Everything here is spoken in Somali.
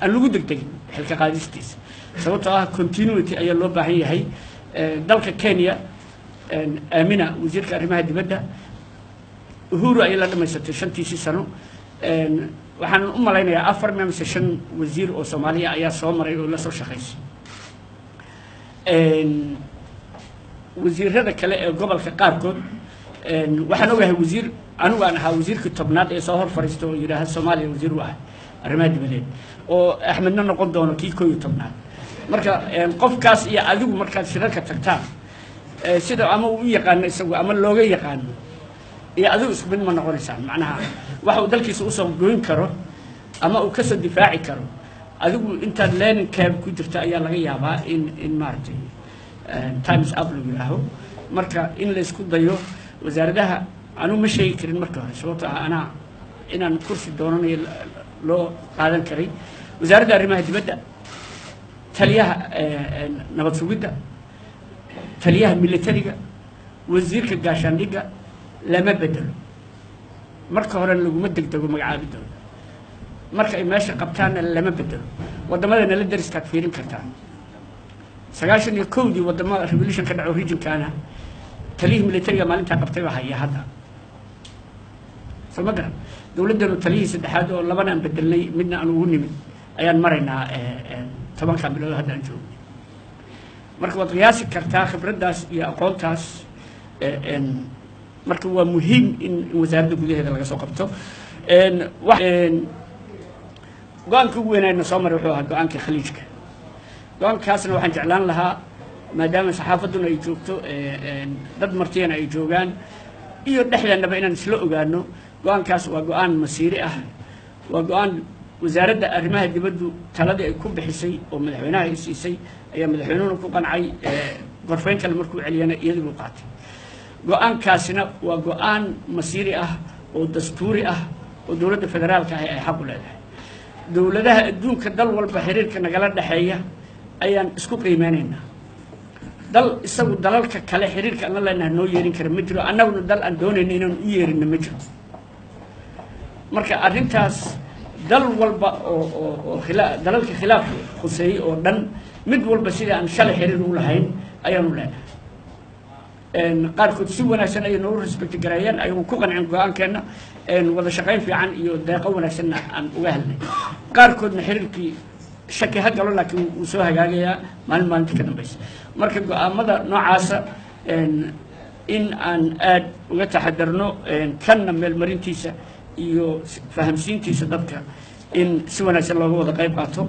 aan lagu degdegin xilka qaadistiisa sababtoo ah continuity ayaa loo baahan yahay dalka Kenya Amina wasiirka arrimaha dibadda Uhuru ay la dhamaysatay 5 sano waxaan u malaynayaa 4 mise 5 wasiir oo Soomaaliya ayaa soo maray oo la soo shaqeysay wasiirada kale ee gobolka qaarkood waxaan ogahay wasiir anigu aan ahaa wasiirkii tobnaad ee soo hor fariisto oo yiraahdo Soomaaliya wasiir u ah arrimaha dibadeed oo Axmedna noqon doono kii 11aad marka qofkaas iyo adigu markaad shirarka tagtaan sida ama uu yaqaan isagu ama looga yaqaan iyo adigu isku mid ma noqonaysaa macnaha waxa uu dalkiisa u soo goyn karo ama uu ka soo difaaci karo adigu inta learning camp ku jirta ayaa laga yaabaa in maartay times up lagu yiraahdo marka in la isku dayo wasaaradaha anu ma sheegi karin marka hore sababtoo ah ana inaan kursi doonanayo loo qaadan karay wasaaradda arrimaha dibadda taliyaha nabad sugidda taliyaha militariga wasiirka gaashaandhigga lama bedelo marka hore laguma degdego magacaabidooda marka ay meesha qabtaana lama bedelo wadamada la dariskaad fiirin kartaan 91 wadamada revolution ka dhaco regionkana taliyaha militariga maalinta qabtay waxa ay hadda sababta dawladdu taliyihii saddexaad oo labana aan bedelnay midna aan ugu nimid ayaan maraynaa 10 bilood hadda aan joogno marka waad qiyaasi kartaa khibradaas iyo aqoontaas marka waa muhiim in wasaaradda gudaheeda laga soo qabto go'aanka ugu weynayna soo maray wuxuu ahaa go'aanka khaliijka go'aankaasna waxaan jeclaan lahaa maadaama saxaafaduna ay joogto dad martiyana ay joogaan iyo dhexdeennaba inaan isla ogaano go'aankaas waa go'aan masiiri ah waa go'aan wasaaradda arrimaha dibaddu taladii ay ku bixisay oo madaxweynaha ay siisay ayaa madaxweynuhu ku qancay gorfeyn kale markuu celiyana iyadoo qaatay go'aankaasina waa go'aan masiiri ah oo dastuuri ah oo dawladda federaalka ah ay xaq u leedahay dawladaha adduunka dal walba xiriirka nagala dhaxeeya ayaan isku qiimeynaynaa dal isagu dalalka kale xiriirka aan leenahay noo yeerin kara ma jiro annaguna dal aan doonayno inaan u yeerinno ma jiro marka arrintaas dal walba oo dalalka khilaaf khuseeyay oo dhan mid walba sida aan shalay xiriir u lahayn ayaanu leenahay qaarkood si wanaagsan ay noo respect gareeyeen ay ku qancin go'aankeena wada shaqayn fiican iyo deeqo wanaagsan aan uga helnay qaarkoodna xiriirkii shaki ha galo laakiin uu soo hagaagayaa maalinta ka dambaysa marka go'aamada noocaasa in aan aad uga taxadarno kanna meelmarintiisa iyo fahamsiintiisa dadka in si wanaagsan looga wada qayb qaato